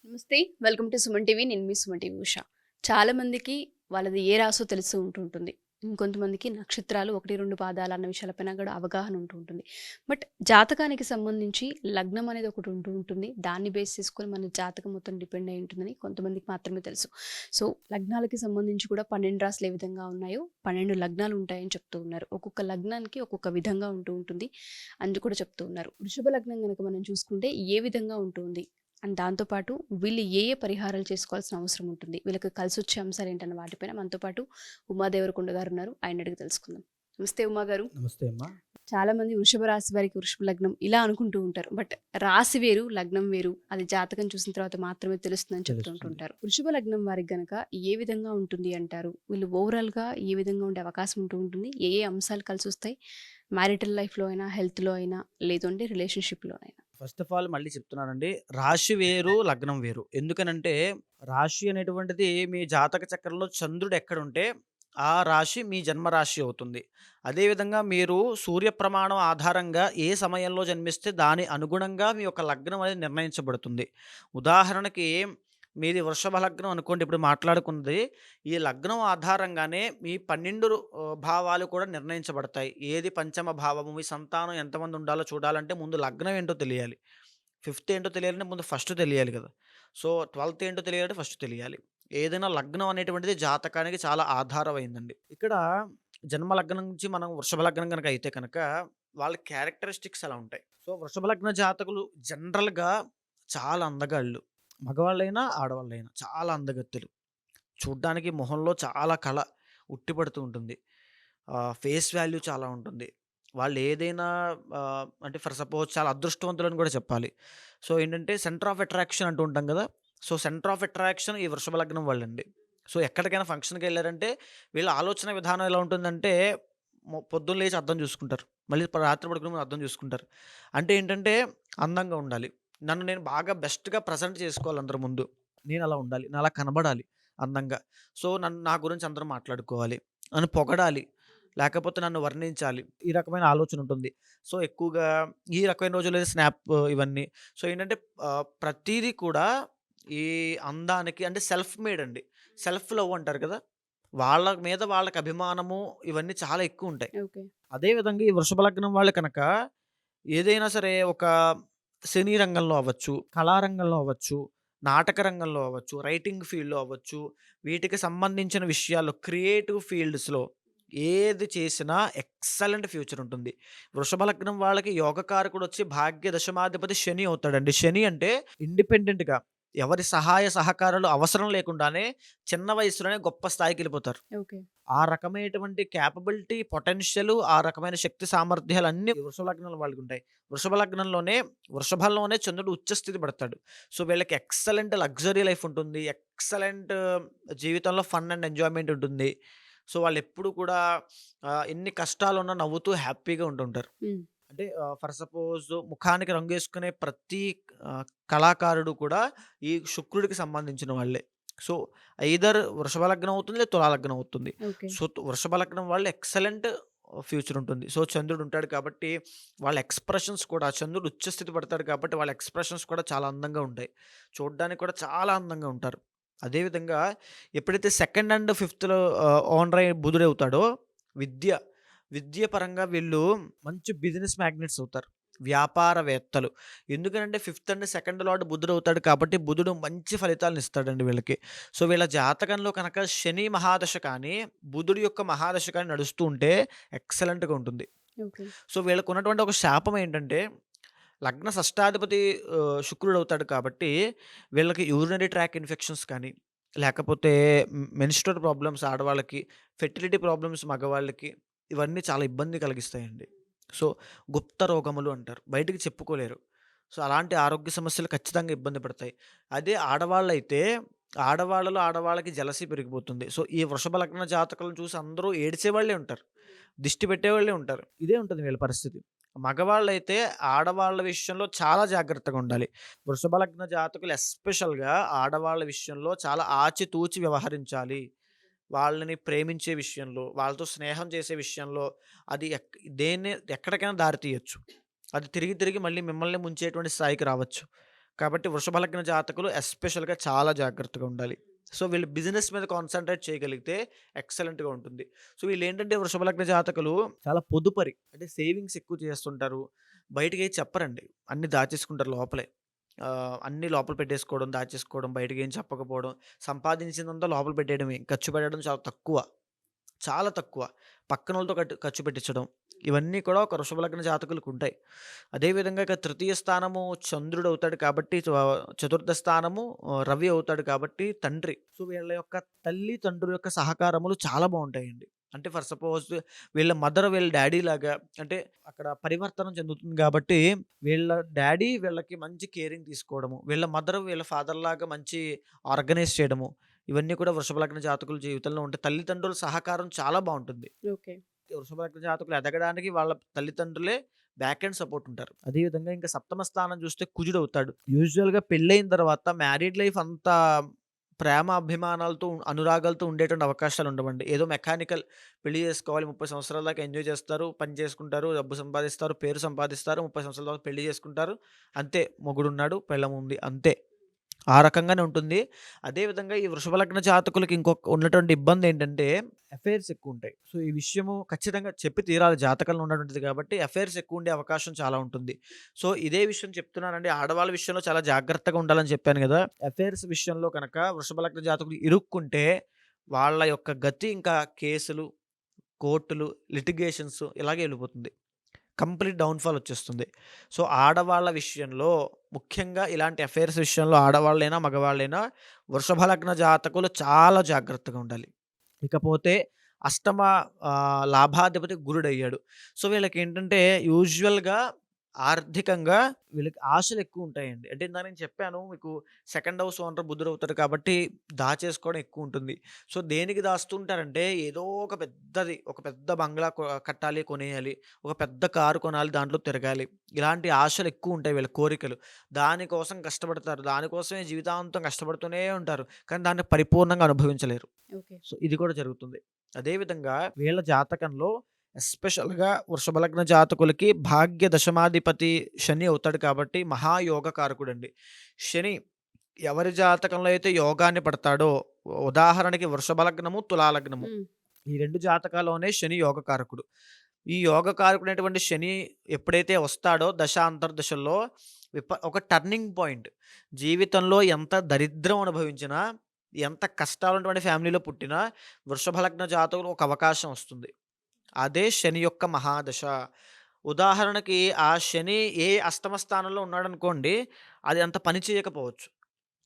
నమస్తే. Welcome to Suman TV. నేను మీ Suman TV Usha. చాలా మందికి వాళ్ళది ఏ రాసో తెలిసి ఉంటుంటుంది. ఇంకొంతమందికి నక్షత్రాలు 1, 2 పాదాలు అన్న విషయాలపైన కూడా అవగాహన ఉంటుంది. బట్ జాతకానికి సంబంధించి లగ్నం అనేది ఒకటి ఉంటుంది. దాన్ని బేస్ చేసుకొని మన జాతకం మొత్తం డిపెండ్ అయి ఉంటుందని కొంతమందికి మాత్రమే తెలుసు. సో, లగ్నాలకి సంబంధించి కూడా 12 రాశులు ఏ విధంగా ఉన్నాయో 12 లగ్నాలు ఉంటాయని చెప్తూ ఉన్నారు. ఒక్కొక్క లగ్నానికి ఒక్కొక్క విధంగా ఉంటుంది. అని కూడా చెప్తూ ఉన్నారు. వృషభ లగ్నం గనక మనం చూసుకుంటే ఏ విధంగా ఉంటుంది? అండ్ దాంతో పాటు వీళ్ళు ఏ ఏ పరిహారాలు చేసుకోవాల్సిన అవసరం ఉంటుంది? వీళ్ళకి కలిసొచ్చే అంశాలు ఏంటన్న వాటిపైన మనతో పాటు ఉమా దేవరకొండ గారు ఉన్నారు. ఆయన అడిగి తెలుసుకుందాం. నమస్తే ఉమా గారు. నమస్తే అమ్మా. చాలా మంది వృషభ రాశి వారికి వృషభ లగ్నం ఇలా అనుకుంటూ ఉంటారు. బట్ రాశి వేరు, లగ్నం వేరు. అది జాతకం చూసిన తర్వాత మాత్రమే తెలుస్తుందని చెప్తూ తెలుస్తుంది. ఉంటుంటారు. వృషభ లగ్నం వారికి గనక ఏ విధంగా ఉంటుంది అంటారు? వీళ్ళు ఓవరాల్ గా ఏ విధంగా ఉండే అవకాశం ఉంటుంది? ఏ ఏ అంశాలు కలిసొస్తాయి? మ్యారిటల్ లైఫ్ లో అయినా, హెల్త్ లో అయినా, లేదు అంటే రిలేషన్షిప్ లో అయినా? ఫస్ట్ ఆఫ్ ఆల్ మళ్ళీ చెప్తున్నానండి. రాశి వేరు, లగ్నం వేరు. ఎందుకనంటే రాశి అనేటువంటిది మీ జాతక చక్రంలో చంద్రుడు ఎక్కడుంటే ఆ రాశి మీ జన్మ రాశి అవుతుంది. అదేవిధంగా మీరు సూర్య ప్రమాణం ఆధారంగా ఏ సమయంలో జన్మిస్తే దాని అనుగుణంగా మీ యొక్క లగ్నం అనేది నిర్ణయించబడుతుంది. ఉదాహరణకి మీది వృషభ లగ్నం అనుకోండి ఇప్పుడు మాట్లాడుకున్నది. ఈ లగ్నం ఆధారంగానే మీ 12 భావాలు కూడా నిర్ణయించబడతాయి. ఏది పంచమ భావము, మీ సంతానం ఎంతమంది ఉండాలో చూడాలంటే ముందు లగ్నం ఏంటో తెలియాలి. ఫిఫ్త్ ఏంటో తెలియాలంటే ముందు ఫస్ట్ తెలియాలి కదా! సో, 12థ్ ఏంటో తెలియాలంటే ఫస్ట్ తెలియాలి. ఏదైనా లగ్నం అనేటువంటిది జాతకానికి చాలా ఆధారమైందండి. ఇక్కడ జన్మ లగ్నం నుంచి మనం వృషభ లగ్నం గనక అయితే కనుక వాళ్ళ క్యారెక్టరిస్టిక్స్ అలా ఉంటాయి. సో, వృషభ లగ్న జాతకులు జనరల్‌గా చాలా అందగాళ్ళు. మగవాళ్ళైనా, ఆడవాళ్ళైనా చాలా అందగత్తెలు. చూడ్డానికి మొహంలో చాలా కళ ఉట్టిపడుతూ ఉంటుంది. ఫేస్ వాల్యూ చాలా ఉంటుంది. వాళ్ళేదైనా అంటే ఫర్ సపోజ్ చాలా అదృష్టవంతులని గూడా చెప్పాలి. సో, ఏంటంటే సెంటర్ ఆఫ్ అట్రాక్షన్ అంటూ ఉంటాం గదా! సో, సెంటర్ ఆఫ్ అట్రాక్షన్ ఈ వృషభ లగ్నం వాళ్ళండి. సో, ఎక్కడికైనా ఫంక్షన్‌కెళ్లారంటే వీళ్ళ ఆలోచన విధానం ఎలా ఉంటుందంటే పొద్దున్న లేచి అద్దం జూసుకుంటారు. మళ్ళీ రాత్రి పడుకునే ముందు అద్దం జూసుకుంటారు. అంటే ఏంటంటే అందంగా ఉండాలి. నన్ను నేను బాగా బెస్ట్‌గా ప్రెజెంట్ చేసుకోవాలి అందరి ముందు. నేనలా ఉండాలి. నాలా కనబడాలి అందంగా. సో, నా గురించి అందరూ మాట్లాడుకోవాలి. నన్ను పొగడాలి. లేకపోతే నన్ను వర్ణించాలి. ఈ రకమైన ఆలోచన ఉంటుంది. సో, ఎక్కువగా ఈ రకమైన రోజుల్లో స్నాప్ ఇవన్నీ. సో, ఏంటంటే ప్రతీదీ కూడా ఈ అందానికి అంటే సెల్ఫ్ మేడ్ అండి. సెల్ఫ్ లవ్ అంటారు కదా! వాళ్ళ మీద వాళ్ళకి అభిమానము ఇవన్నీ చాలా ఎక్కువుంటాయి. ఓకే. అదే విధంగా ఈ వృషభ లగ్నం వాళ్ళు కనుక ఏదైనా సరే ఒక సినీ రంగంలో అవ్వచ్చు, కళారంగంలో అవ్వచ్చు, నాటక రంగంలో అవ్వచ్చు, రైటింగ్ ఫీల్డ్‌లో అవ్వచ్చు, వీటికి సంబంధించిన విషయాల్లో క్రియేటివ్ ఫీల్డ్స్‌లో ఏది చేసినా ఎక్సలెంట్ ఫ్యూచర్ ఉంటుంది. వృషభ లగ్నం వాళ్ళకి యోగకారకుడొచ్చి భాగ్య దశమాధిపతి శని అవుతాడండి. శని అంటే ఇండిపెండెంట్‌గా ఎవరి సహాయ సహకారాలు అవసరం లేకుండానే చిన్న వయసులోనే గొప్ప స్థాయికెళ్ళిపోతారు. ఓకే. ఆ రకమైనటువంటి క్యాపబిలిటీ, పొటెన్షియల్, ఆ రకమైన శక్తి సామర్థ్యాలన్నీ వృషభ లగ్నం వాళ్ళకుంటాయి. వృషభ లగ్నంలోనే వృషభంలోనే చంద్రుడు ఉచ్చ స్థితి పడతాడు. సో, వీళ్ళకి ఎక్సలెంట్ లగ్జరీ లైఫ్ ఉంటుంది. ఎక్సలెంట్ జీవితంలో ఫన్ అండ్ ఎంజాయ్‌మెంట్ ఉంటుంది. సో, వాళ్ళెప్పుడు కూడా ఎన్ని కష్టాలున్నా నవ్వుతూ హ్యాపీగా ఉంటుంటారు. హ్మ్. అంటే ఫర్ సపోజ్ ముఖానికి రంగేసుకునే ప్రతి కళాకారుడు కూడా ఈ శుక్రుడికి సంబంధించిన వాళ్ళే. సో, ఐదర్ వృషభ లగ్నం అవుతుంది, లేదా తులా లగ్నం అవుతుంది. ఓకే. సో, వృషభ లగ్నం వాళ్ళు ఎక్సలెంట్ ఫ్యూచర్ ఉంటుంది. సో, చంద్రుడు ఉంటాడు కాబట్టి వాళ్ళ ఎక్స్‌ప్రెషన్స్ కూడా చంద్రుడు ఉచ్చ స్థితి పడతాడు కాబట్టి వాళ్ళ ఎక్స్‌ప్రెషన్స్ కూడా చాలా అందంగా ఉంటాయి. చూడ్డానికి కూడా చాలా అందంగా ఉంటారు. అదే విధంగా ఎప్పుడైతే సెకండ్ అండ్ ఫిఫ్త్‌లో ఓనర్ అయ్యి బుధుడవుతాడో విద్య విద్య పరంగా వీళ్ళు మంచి బిజినెస్ మ్యాగ్నెట్స్ అవుతారు. వ్యాపారవేత్తలు. ఎందుకనంటే ఫిఫ్త్ అండ్ సెకండ్ లార్డ్ బుధుడవుతాడు కాబట్టి బుధుడు మంచి ఫలితాలనిస్తాడండి వీళ్ళకి. సో, వీళ్ళ జాతకంలో కనుక శని మహాదశ కానీ, బుధుడి యొక్క మహాదశ కానీ నడుస్తూ ఉంటే ఎక్సలెంట్‌గా ఉంటుంది. ఓకే. సో, వీళ్ళకున్నటువంటి ఒక శాపం ఏంటంటే లగ్న షష్టాధిపతి శుక్రుడవుతాడు కాబట్టి వీళ్ళకి యూరినరీ ట్రాక్ ఇన్ఫెక్షన్స్ కానీ, లేకపోతే మెన్‌స్ట్రువల్ ప్రాబ్లమ్స్ ఆడవాళ్ళకి, ఫెర్టిలిటీ ప్రాబ్లమ్స్ మగవాళ్ళకి ఇవన్నీ చాలా ఇబ్బంది కలిగిస్తాయండి. సో, గుప్త రోగములు అంటారు. బయటికి చెప్పుకోలేరు. సో, అలాంటి ఆరోగ్య సమస్యలు ఖచ్చితంగా ఇబ్బంది పడతాయి. అదే ఆడవాళ్ళైతే ఆడవాళ్ళలో ఆడవాళ్ళకి జెలసీ పెరిగిపోతుంది. సో, ఈ వృషభ లగ్న జాతకులను చూసి అందరూ ఏడిసేవాళ్ళే ఉంటారు. దిష్టి పెట్టేవాళ్ళే ఉంటారు. ఇదే ఉంటుంది వీళ్ళ పరిస్థితి. మగవాళ్ళైతే ఆడవాళ్ళ విషయంలో చాలా జాగ్రత్తగా ఉండాలి. వృషభ లగ్న జాతకులు ఎస్పెషల్‌గా ఆడవాళ్ళ విషయంలో చాలా ఆచితూచి వ్యవహరించాలి. వాళ్ళని ప్రేమించే విషయంలో, వాళ్ళతో స్నేహం చేసే విషయంలో అది ఎక్కడికైనా దారి తీయొచ్చు. అది తిరిగి తిరిగి మళ్ళీ మిమ్మల్ని ముంచేటువంటి స్థాయికి రావచ్చు. కాబట్టి వృషభ లగ్న జాతకులు ఎస్పెషల్‌గా చాలా జాగ్రత్తగా ఉండాలి. సో, వీళ్ళు బిజినెస్ మీద కాన్సంట్రేట్ చేయగలిగితే ఎక్సలెంట్‌గా ఉంటుంది. సో, వీళ్ళేంటంటే వృషభ లగ్న జాతకులు చాలా పొదుపరి. అంటే సేవింగ్స్ ఎక్కువ చేస్తుంటారు. బయటకేది చెప్పరండి. అన్నీ దాచేసుకుంటారు లోపలే. అన్నీ లోపల పెట్టేసుకోవడం, దాచేసుకోవడం, బయటకేం చెప్పకపోవడం, సంపాదించిందంతా లోపల పెట్టేయడమే. ఖర్చు పెట్టడం చాలా తక్కువ. చాలా తక్కువ. పక్కనోళ్ళతో ఖర్చు పెట్టించడం. ఇవన్నీ కూడా ఒక వృషభ లగ్న జాతకులకుంటాయి. అదే విధంగా ఇక తృతీయ స్థానము చంద్రుడవుతాడు కాబట్టి చతుర్థ స్థానము రవి అవుతాడు కాబట్టి తండ్రి. సో, వీళ్ళ యొక్క తల్లి, తండ్రుల యొక్క సహకారములు చాలా బావుంటాయండి. అంటే ఫర్ సపోజ్ వీళ్ళ మదర్, వీళ్ళ డ్యాడీ లాగా అంటే అక్కడ పరివర్తనం చెందుతుంది కాబట్టి వీళ్ళ డ్యాడీ వీళ్ళకి మంచి కేరింగ్ తీసుకోవడము. వీళ్ళ మదర్, వీళ్ళ ఫాదర్ లాగా మంచి ఆర్గనైజ్ చేయడము. ఇవన్నీ కూడా వృషభ లగ్న జాతకుల జీవితంలో ఉంటాయి. తల్లిదండ్రుల సహకారం చాలా బావుంటుంది. ఓకే. వృషభ లగ్న జాతకులు ఎదగడానికి వాళ్ళ తల్లిదండ్రులే బ్యాక్ ఎండ్ సపోర్ట్ ఉంటారు. అదే విధంగా ఇంకా సప్తమ స్థానం చూస్తే కుజుడవుతాడు. యూజువల్‌గా పెళ్ళైన తర్వాత మ్యారీడ్ లైఫ్ అంతా ప్రేమ, అభిమానాలతో, అనురాగాలతో ఉండేటువంటి అవకాశాలు ఉండవండి. ఏదో మెకానికల్ పెళ్లి చేసుకోవాలి 30 సంవత్సరాల దాకా ఎంజాయ్ చేస్తారు, పని చేసుకుంటారు, డబ్బు సంపాదిస్తారు, పేరు సంపాదిస్తారు, 30 సంవత్సరాల తర్వాత పెళ్లి చేసుకుంటారు. అంతే మొగుడున్నాడు, పెళ్ళాం ఉంది అంతే. ఆ రకంగానే ఉంటుంది. అదే విధంగా ఈ వృషభ లగ్న జాతకులకి ఇంకొక ఉన్నటువంటి ఇబ్బందేంటంటే అఫైర్స్ ఎక్కువుంటాయి. సో, ఈ విషయము ఖచ్చితంగా చెప్పి తీరాలి జాతకంలో ఉన్నటువంటిది కాబట్టి అఫైర్స్ ఎక్కువుండే అవకాశం చాలా ఉంటుంది. సో, ఇదే విషయం చెప్తున్నానండి. ఆడవాళ్ళ విషయంలో చాలా జాగ్రత్తగా ఉండాలని చెప్పాను గదా! అఫైర్స్ విషయంలో కనుక వృషభ లగ్న జాతకులు ఇరుక్కుంటే వాళ్ళ యొక్క గతి ఇంకా కేసులు, కోర్టులు, లిటిగేషన్స్ ఇలాగే ఎళ్ళిపోతుంది. కంప్లీట్ డౌన్‌ఫాల్ వచ్చేస్తుంది. సో, ఆడవాళ్ళ విషయంలో ముఖ్యంగా ఇలాంటి అఫైర్స్ విషయంలో ఆడవాళ్ళైనా, మగవాళ్ళైనా వృషభ లగ్న జాతకులు చాలా జాగ్రత్తగా ఉండాలి. ఇకపోతే అష్టమ లాభాధిపతి గురుడయ్యాడు. సో, వీళ్ళకేంటంటే యూజువల్‌గా ఆర్థికంగా వీళ్ళకి ఆశలెక్కువుంటాయండి. అంటే ఇందాక నేను చెప్పాను మీకు సెకండ్ హౌస్ ఓనర్ బుధుడవుతాడు కాబట్టి దాచేసుకోవడం ఎక్కువుంటుంది. సో, దేనికి దాస్తుంటారంటే ఏదో ఒక పెద్దది, ఒక పెద్ద బంగ్లా కట్టాలి, కొనేయాలి. ఒక పెద్ద కారు కొనాలి, దాంట్లో తిరగాలి. ఇలాంటి ఆశలెక్కువుంటాయి వీళ్ళ కోరికలు. దానికోసం కష్టపడతారు. దానికోసమే జీవితాంతం కష్టపడుతూనే ఉంటారు. కానీ దాన్ని పరిపూర్ణంగా అనుభవించలేరు. ఓకే. సో, ఇది కూడా జరుగుతుంది. అదే విధంగా వీళ్ళ జాతకంలో ఎస్పెషల్‌గా వృషభ లగ్న జాతకులకి భాగ్య దశమాధిపతి శని అవుతాడు కాబట్టి మహాయోగ కారకుడండి. శని ఎవరి జాతకంలో అయితే యోగాన్ని పడతాడో ఉదాహరణకి వృషభ లగ్నము, తులా లగ్నము. హ్మ్. ఈ 2 జాతకాల్లోనే శని యోగకారకుడు. ఈ యోగకారకుడైనటువంటి శని ఎప్పుడైతే వస్తాడో దశ, అంతర్దశల్లో ఒక టర్నింగ్ పాయింట్. జీవితంలో ఎంత దరిద్రం అనుభవించినా, ఎంత కష్టాలున్నటువంటి ఫ్యామిలీలో పుట్టినా వృషభ లగ్న జాతకులు ఒక అవకాశం వస్తుంది. అదే శని యొక్క మహాదశ. ఉదాహరణకి ఆ శని ఏ అష్టమ స్థానంలో ఉన్నాడనుకోండి, అది అంత పని చేయకపోవచ్చు.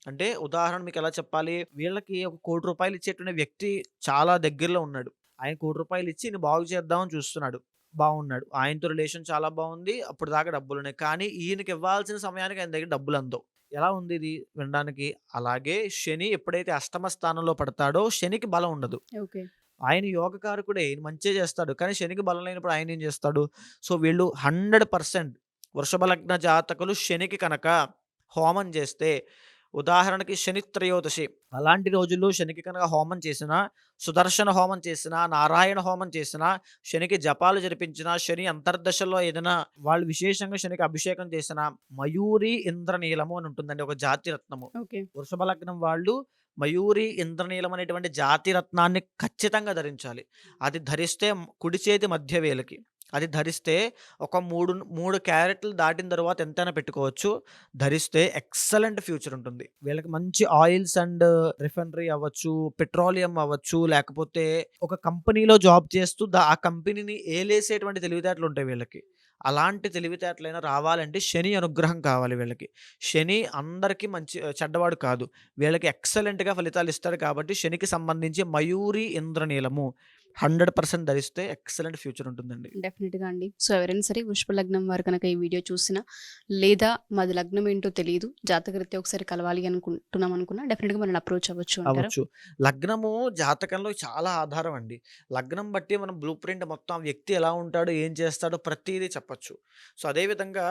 అంటే ఉదాహరణ మీకెలా చెప్పాలి? వీళ్ళకి ఒక రూ. 1,00,00,000 ఇచ్చేటువంటి వ్యక్తి చాలా దగ్గరలో ఉన్నాడు. ఆయన రూ. 1,00,00,000 ఇచ్చి ఈయన్ని బాగు చేద్దామని చూస్తున్నాడు. బాగున్నాడు. ఆయనతో రిలేషన్ చాలా బావుంది. అప్పటిదాకా డబ్బులున్నాయి. కానీ ఈయనకి ఇవ్వాల్సిన సమయానికి ఆయన దగ్గర డబ్బులందవు. ఎలా ఉంది ఇది వినడానికి? అలాగే శని ఎప్పుడైతే అష్టమ స్థానంలో పడతాడో శనికి బలం ఉండదు. ఓకే. ఆయన యోగకారకుడే. ఈయన మంచే చేస్తాడు. కానీ శనికి బలం లేనప్పుడు ఆయనేం చేస్తాడు? సో, వీళ్ళు 100% వృషభ లగ్న జాతకులు శనికి కనుక హోమం చేస్తే ఉదాహరణకి శని త్రయోదశి. అలాంటి రోజుల్లో శనికి కనుక హోమం చేసినా, సుదర్శన హోమం చేసినా, నారాయణ హోమం చేసినా, శనికి జపాలు జరిపించినా, శని అంతర్దశలో ఏదైనా వాళ్ళు విశేషంగా శనికి అభిషేకం చేసినా, మయూరి ఇంద్రనీలము అని ఉంటుందండి ఒక జాతి రత్నము. ఓకే. వృషభ లగ్నం వాళ్ళు మయూరి ఇంద్రనీలం అనేటువంటి జాతి రత్నాన్ని ఖచ్చితంగా ధరించాలి. అది ధరిస్తే కుడి చేతి మధ్య వేలికి. అది ధరిస్తే ఒక 3 క్యారెట్లు దాటిన తర్వాత ఎంతైనా పెట్టుకోవచ్చు. ధరిస్తే ఎక్సలెంట్ ఫ్యూచర్ ఉంటుంది. వీళ్ళకి మంచి ఆయిల్స్ అండ్ రిఫైనరీ అవ్వచ్చు, పెట్రోలియం అవ్వచ్చు, లేకపోతే ఒక కంపెనీలో జాబ్ చేస్తూ ఆ కంపెనీని ఏలేసేటువంటి తెలివితేటలుంటాయి వీళ్ళకి. అలాంటి తెలివితేటలైనా రావాలంటే శని అనుగ్రహం కావాలి వీళ్ళకి. శని అందరికీ చెడ్డవాడు కాదు. వీళ్ళకి ఎక్సలెంట్‌గా ఫలితాలిస్తాడు కాబట్టి శనికి సంబంధించి మయూరి ఇంద్రనీలము 100% ధరిస్తే ఎక్సలెంట్ ఫ్యూచర్ ఉంటుందండి. డెఫినెట్‌గా అండి. సో, ఎవరైనా సరే వృషభ లగ్నం వారు కనుక ఈ వీడియో చూసినా, లేదా మాది లగ్నం ఏంటో తెలీదు, జాతకరీత్యా ఒకసారి కలవాలి అనుకుంటున్నాం అనుకున్నా డెఫినెట్‌గా మనల్ని అప్రోచ్ అవ్వచ్చు అంటారా? అవ్వచ్చు. లగ్నము జాతకంలో చాలా ఆధారం అండి. లగ్నం బట్టి మనం బ్లూ ప్రింట్ మొత్తం ఆ వ్యక్తి ఎలా ఉంటాడో, ఏం చేస్తాడో ప్రతీదీ చెప్పొచ్చు. సో, అదే విధంగా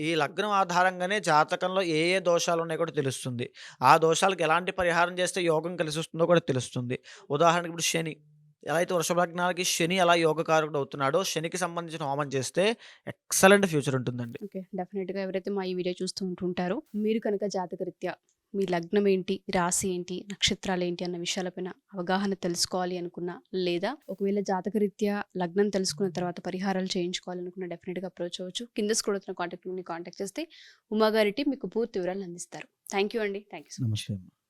ఈ లగ్నం ఆధారంగానే జాతకంలో ఏ ఏ దోషాలున్నాయో కూడా తెలుస్తుంది. ఆ దోషాలకు ఎలాంటి పరిహారం చేస్తే యోగం కలిసొస్తుందో కూడా తెలుస్తుంది. ఉదాహరణకి ఇప్పుడు శని. ఎలా అయితే వృషభ లగ్నానికి శని ఎలా యోగకారకుడు అవుతున్నాడో, శనికి సంబంధించిన హోమం చేస్తే ఎక్సలెంట్ ఫ్యూచర్ ఉంటుందండి. ఓకే. డెఫినెట్‌గా ఎవరైతే మా ఈ వీడియో చూస్తూ ఉంటుంటారో, మీరు కనుక జాతకరీత్యా మీ లగ్నం ఏంటి, రాశి ఏంటి, నక్షత్రాలేంటి అన్న విషయాలపైన అవగాహన తెలుసుకోవాలి అనుకున్నా, లేదా ఒకవేళ జాతకరీత్యా లగ్నం తెలుసుకున్న తర్వాత పరిహారాలు చేయించుకోవాలనుకున్నా డెఫినెట్‌గా అప్రోచ్ అవ్వచ్చు. కింద స్క్రోల్ అవుతున్న కాంటాక్ట్ నెంబర్‌ని కాంటాక్ట్ చేస్తే ఉమా గారి టీమ్ మీకు పూర్తి వివరాలను అందిస్తారు. థ్యాంక్ యూ అండి. Thank you so much. నమస్తే అమ్మ.